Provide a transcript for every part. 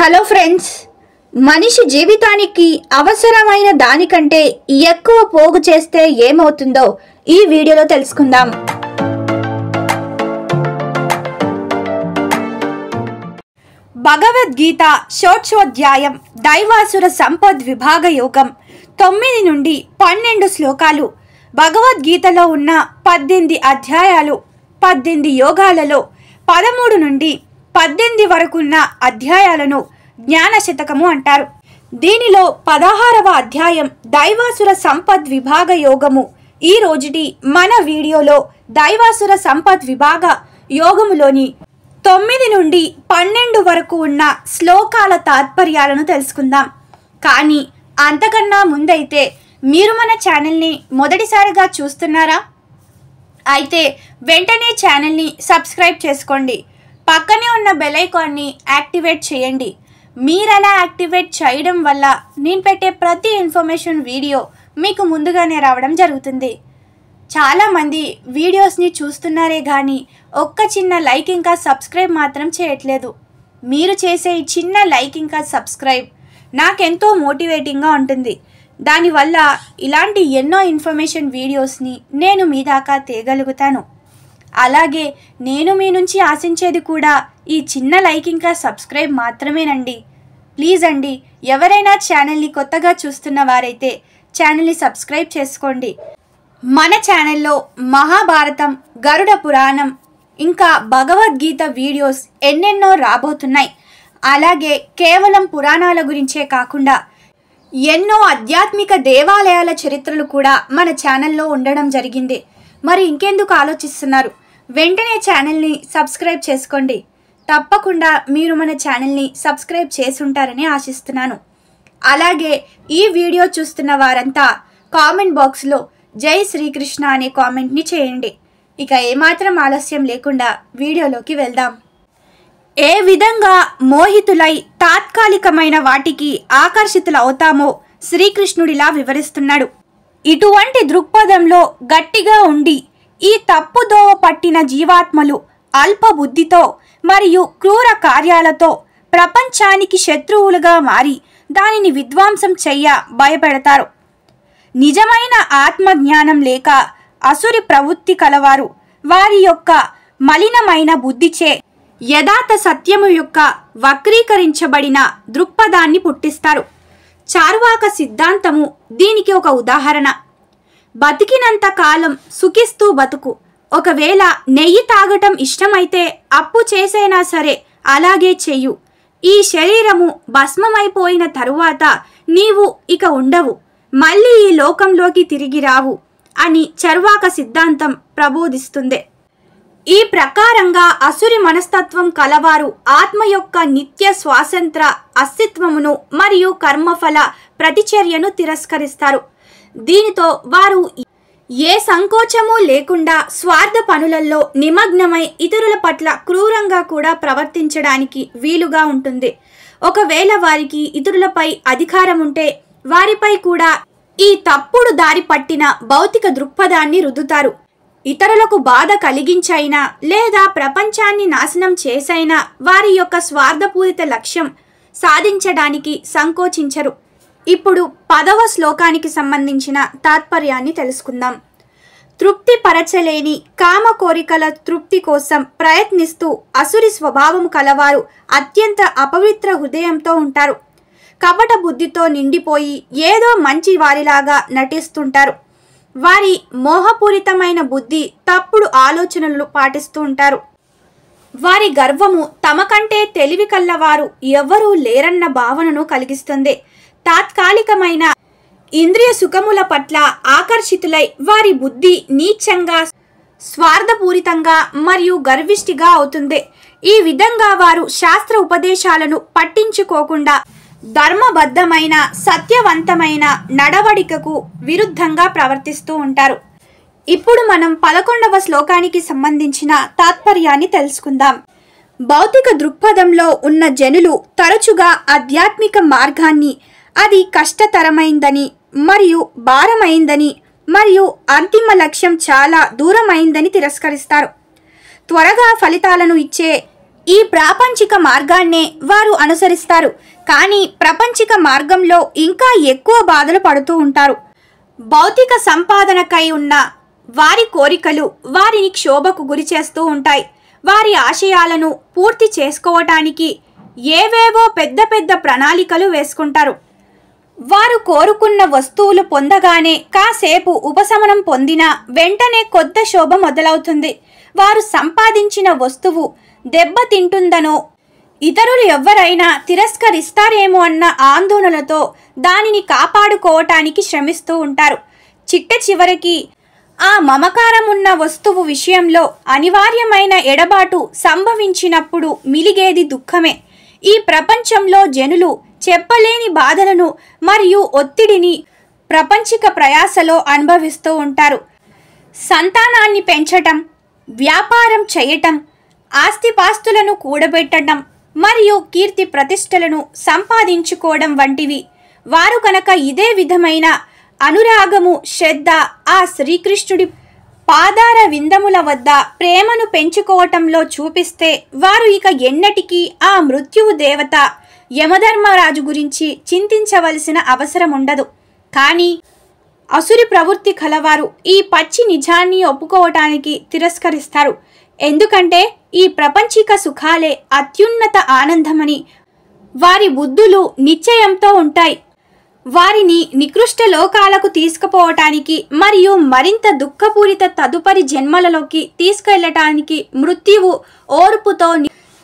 Hello friends, మనిషి జీవితానికి అవసరమైన దానికంటే ఎక్కువ పోగు చేస్తే ఏమవుతుందో ఈ వీడియోలో తెలుసుకుందాం. భగవద్గీత షోడశోధ్యాయం దైవాసుర సంపద్ విభాగ యోగం 9 నుండి 12 శ్లోకాలు. భగవద్గీతలో ఉన్న 18 అధ్యాయాలు, 18 యోగాలలో 13 నుండి 18 వరకున్న అధ్యాయాలను జ్ఞాన శతకము అంటారు. దీనిలో 16వ అధ్యాయం దైవాసుర సంపద్ విభాగ యోగము. ఈ రోజుటి మన వీడియోలో దైవాసుర సంపద్ విభాగ యోగములోని 9 నుండి 12 వరకు ఉన్న శ్లోకాల తాత్పర్యాలను తెలుసుకుందాం. కానీ అంతకన్నా ముందైతే మీరు మన ఛానల్ని మొదటిసారిగా చూస్తున్నారా? అయితే వెంటనే ఛానల్ని సబ్స్క్రైబ్ చేసుకోండి. పక్కనే ఉన్న బెల్ ఐకాన్ని యాక్టివేట్ చేయండి. మీరు అలా యాక్టివేట్ చేయడం వల్ల నేను పెట్టే ప్రతి ఇన్ఫర్మేషన్ వీడియో మీకు ముందుగానే రావడం జరుగుతుంది. చాలామంది వీడియోస్ని చూస్తున్నారే కానీ ఒక్క చిన్న లైక్ ఇంకా సబ్స్క్రైబ్ మాత్రం చేయట్లేదు. మీరు చేసే ఈ చిన్న లైక్ ఇంకా సబ్స్క్రైబ్ నాకెంతో మోటివేటింగ్గా ఉంటుంది. దానివల్ల ఇలాంటి ఎన్నో ఇన్ఫర్మేషన్ వీడియోస్ని నేను మీ దాకా తేగలుగుతాను. అలాగే నేను మీ నుంచి ఆశించేది కూడా ఈ చిన్న లైక్ ఇంకా సబ్స్క్రైబ్ మాత్రమేనండి. ప్లీజ్ అండి, ఎవరైనా ఛానల్ని కొత్తగా చూస్తున్న వారైతే ఛానల్ని సబ్స్క్రైబ్ చేసుకోండి. మన ఛానల్లో మహాభారతం, గరుడ పురాణం ఇంకా భగవద్గీత వీడియోస్ ఎన్నెన్నో రాబోతున్నాయి. అలాగే కేవలం పురాణాల గురించే కాకుండా ఎన్నో ఆధ్యాత్మిక దేవాలయాల చరిత్రలు కూడా మన ఛానల్లో ఉండడం జరిగింది. మరి ఇంకెందుకు ఆలోచిస్తున్నారు? వెంటనే ఛానల్ని సబ్స్క్రైబ్ చేసుకోండి. తప్పకుండా మీరు మన ఛానల్ని సబ్స్క్రైబ్ చేసుంటారని ఆశిస్తున్నాను. అలాగే ఈ వీడియో చూస్తున్న వారంతా కామెంట్ బాక్స్లో జై శ్రీకృష్ణ అనే కామెంట్ని చేయండి. ఇక ఏమాత్రం ఆలస్యం లేకుండా వీడియోలోకి వెళ్దాం. ఏ విధంగా మోహితులై తాత్కాలికమైన వాటికి ఆకర్షితులవుతామో శ్రీకృష్ణుడిలా వివరిస్తున్నాడు. ఇటువంటి దృక్పథంలో గట్టిగా ఉండి ఈ తప్పుదోవ పట్టిన జీవాత్మలు అల్ప బుద్ధితో మరియు క్రూర కార్యాలతో ప్రపంచానికి శత్రువులుగా మారి దానిని విధ్వంసం చెయ్య భయపెడతారు. నిజమైన ఆత్మజ్ఞానం లేక అసురి ప్రవృత్తి కలవారు వారి యొక్క మలినమైన బుద్ధిచే యథార్థ సత్యము యొక్క వక్రీకరించబడిన దృక్పథాన్ని పుట్టిస్తారు. చార్వాక సిద్ధాంతము దీనికి ఒక ఉదాహరణ. బతికినంత కాలం సుఖిస్తూ బతుకు. ఒకవేళ నెయ్యి తాగటం ఇష్టమైతే అప్పు చేసైనా సరే అలాగే చెయ్యు. ఈ శరీరము భస్మమైపోయిన తరువాత నీవు ఇక ఉండవు, మళ్ళీ ఈ లోకంలోకి తిరిగి రావు అని చర్వాక సిద్ధాంతం ప్రబోధిస్తుంది. ఈ ప్రకారంగా అసురి మనస్తత్వం కలవారు ఆత్మ యొక్క నిత్య స్వాతంత్ర అస్తిత్వమును మరియు కర్మఫల ప్రతిచర్యను తిరస్కరిస్తారు. దీనితో వారు ఏ సంకోచము లేకుండా స్వార్థ పనులలో నిమగ్నమై ఇతరుల పట్ల క్రూరంగా కూడా ప్రవర్తించడానికి వీలుగా ఉంటుంది. ఒకవేళ వారికి ఇతరులపై అధికారం ఉంటే వారిపై కూడా ఈ తప్పుడు దారి పట్టిన భౌతిక దృక్పథాన్ని రుద్దుతారు. ఇతరులకు బాధ కలిగించైనా లేదా ప్రపంచాన్ని నాశనం చేసైనా వారి యొక్క స్వార్థపూరిత లక్ష్యం సాధించడానికి సంకోచించరు. ఇప్పుడు 10వ శ్లోకానికి సంబంధించిన తాత్పర్యాన్ని తెలుసుకుందాం. తృప్తి పరచలేని కామ కోరికల తృప్తి కోసం ప్రయత్నిస్తూ అసురి స్వభావం కలవారు అత్యంత అపవిత్ర హృదయంతో ఉంటారు. కపట బుద్ధితో నిండిపోయి ఏదో మంచి వారిలాగా నటిస్తుంటారు. వారి మోహపూరితమైన బుద్ధి తప్పుడు ఆలోచనలు పాటిస్తూ ఉంటారు. వారి గర్వము తమ కంటే తెలివి కల్లవారు ఎవ్వరూ లేరన్న భావనను కలిగిస్తుంది. తాత్కాలికమైన ఇంద్రియ సుఖముల పట్ల ఆకర్షితులై వారి బుద్ధి నీచంగా, స్వార్థపూరితంగా మరియు గర్విష్టిగా అవుతుంది. ఈ విధంగా వారు శాస్త్ర ఉపదేశాలను పట్టించుకోకుండా ధర్మబద్ధమైన సత్యవంతమైన నడవడికకు విరుద్ధంగా ప్రవర్తిస్తూ ఉంటారు. ఇప్పుడు మనం 11వ శ్లోకానికి సంబంధించిన తాత్పర్యాన్ని తెలుసుకుందాం. భౌతిక దృక్పథంలో ఉన్న జనులు తరచుగా ఆధ్యాత్మిక మార్గాన్ని అది కష్టతరమైందని మరియు భారమైందని మరియు అంతిమ లక్ష్యం చాలా దూరమైందని తిరస్కరిస్తారు. త్వరగా ఫలితాలను ఇచ్చే ఈ ప్రాపంచిక మార్గాన్నే వారు అనుసరిస్తారు. కానీ ప్రపంచిక మార్గంలో ఇంకా ఎక్కువ బాధలు పడుతూ ఉంటారు. భౌతిక సంపాదనకై ఉన్న వారి కోరికలు వారిని క్షోభకు గురి చేస్తూ ఉంటాయి. వారి ఆశయాలను పూర్తి చేసుకోవటానికి ఏవేవో పెద్ద పెద్ద ప్రణాళికలు వేసుకుంటారు. వారు కోరుకున్న వస్తువులు పొందగానే కాసేపు ఉపశమనం పొందినా వెంటనే కొత్త శోభ మొదలవుతుంది. వారు సంపాదించిన వస్తువు దెబ్బతింటుందనో ఇతరులు ఎవరైనా తిరస్కరిస్తారేమో అన్న ఆందోళనతో దానిని కాపాడుకోవటానికి శ్రమిస్తూ ఉంటారు. చిట్ట చివరికి ఆ మమకారం ఉన్న వస్తువు విషయంలో అనివార్యమైన ఎడబాటు సంభవించినప్పుడు మిలిగేది దుఃఖమే. ఈ ప్రపంచంలో జనులు చెప్పలేని బాధలను మరియు ఒత్తిడిని ప్రపంచిక ప్రయాసలో అనుభవిస్తూ ఉంటారు. సంతానాన్ని పెంచటం, వ్యాపారం చేయటం, ఆస్తిపాస్తులను కూడబెట్టడం మరియు కీర్తి ప్రతిష్టలను సంపాదించుకోవడం వంటివి. వారు కనుక ఇదే విధమైన అనురాగము, శ్రద్ధ ఆ శ్రీకృష్ణుడి పాదార విందముల వద్ద ప్రేమను పెంచుకోవటంలో చూపిస్తే వారు ఇక ఎన్నటికీ ఆ మృత్యువు దేవత యమధర్మరాజు గురించి చింతించవలసిన అవసరం ఉండదు. కానీ అసురి ప్రవృత్తి కలవారు ఈ పచ్చి నిజాన్ని ఒప్పుకోవటానికి తిరస్కరిస్తారు. ఎందుకంటే ఈ ప్రపంచిక సుఖాలే అత్యున్నత ఆనందమని వారి బుద్ధులు నిశ్చయంతో ఉంటాయి. వారిని నికృష్ట లోకాలకు తీసుకుపోవటానికి మరియు మరింత దుఃఖపూరిత తదుపరి జన్మలలోకి తీసుకెళ్లటానికి మృత్యువు ఓర్పుతో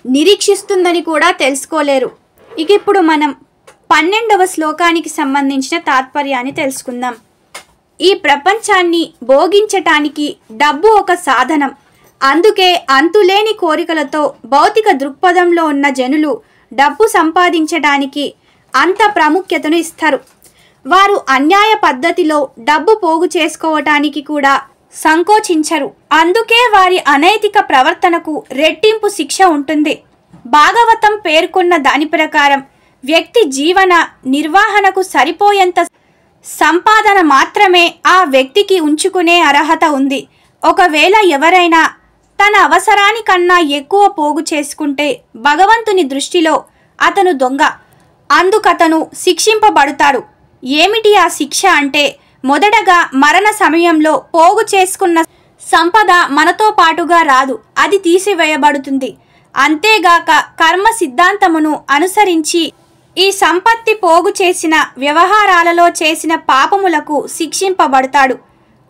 నిరీక్షిస్తుందని కూడా తెలుసుకోలేరు. ఇక ఇప్పుడు మనం 12వ శ్లోకానికి సంబంధించిన తాత్పర్యాన్ని తెలుసుకుందాం. ఈ ప్రపంచాన్ని భోగించటానికి డబ్బు ఒక సాధనం. అందుకే అంతులేని కోరికలతో భౌతిక దృక్పథంలో ఉన్న జనులు డబ్బు సంపాదించడానికి అంత ప్రాముఖ్యతను ఇస్తారు. వారు అన్యాయ పద్ధతిలో డబ్బు పోగు చేసుకోవటానికి కూడా సంకోచించరు. అందుకే వారి అనైతిక ప్రవర్తనకు రెట్టింపు శిక్ష ఉంటుంది. భాగవతం పేర్కొన్న దాని ప్రకారం వ్యక్తి జీవన నిర్వహణకు సరిపోయేంత సంపాదన మాత్రమే ఆ వ్యక్తికి ఉంచుకునే అర్హత ఉంది. ఒకవేళ ఎవరైనా తన అవసరానికన్నా ఎక్కువ పోగు చేసుకుంటే భగవంతుని దృష్టిలో అతను దొంగ. అందుకతను శిక్షింపబడతాడు. ఏమిటి ఆ శిక్ష అంటే, మొదటగా మరణ సమయంలో పోగు చేసుకున్న సంపద మనతో పాటుగా రాదు, అది తీసివేయబడుతుంది. అంతేగాక కర్మ సిద్ధాంతమును అనుసరించి ఈ సంపత్తి పోగు చేసిన వ్యవహారాలలో చేసిన పాపములకు శిక్షింపబడతాడు.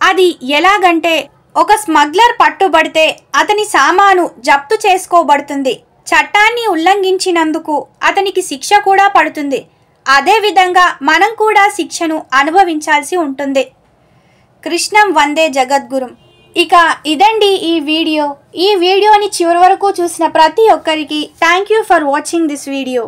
అది ఎలాగంటే, ఒక స్మగ్లర్ పట్టుబడితే అతని సామాను జప్తు చేసుకోబడుతుంది. చట్టాన్ని ఉల్లంఘించినందుకు అతనికి శిక్ష కూడా పడుతుంది. అదేవిధంగా మనం కూడా శిక్షను అనుభవించాల్సి ఉంటుంది. కృష్ణం వందే జగద్గురుం. ఇక ఇదండి ఈ వీడియోని చివరి వరకు చూసిన ప్రతి ఒక్కరికి thank you for watching this video.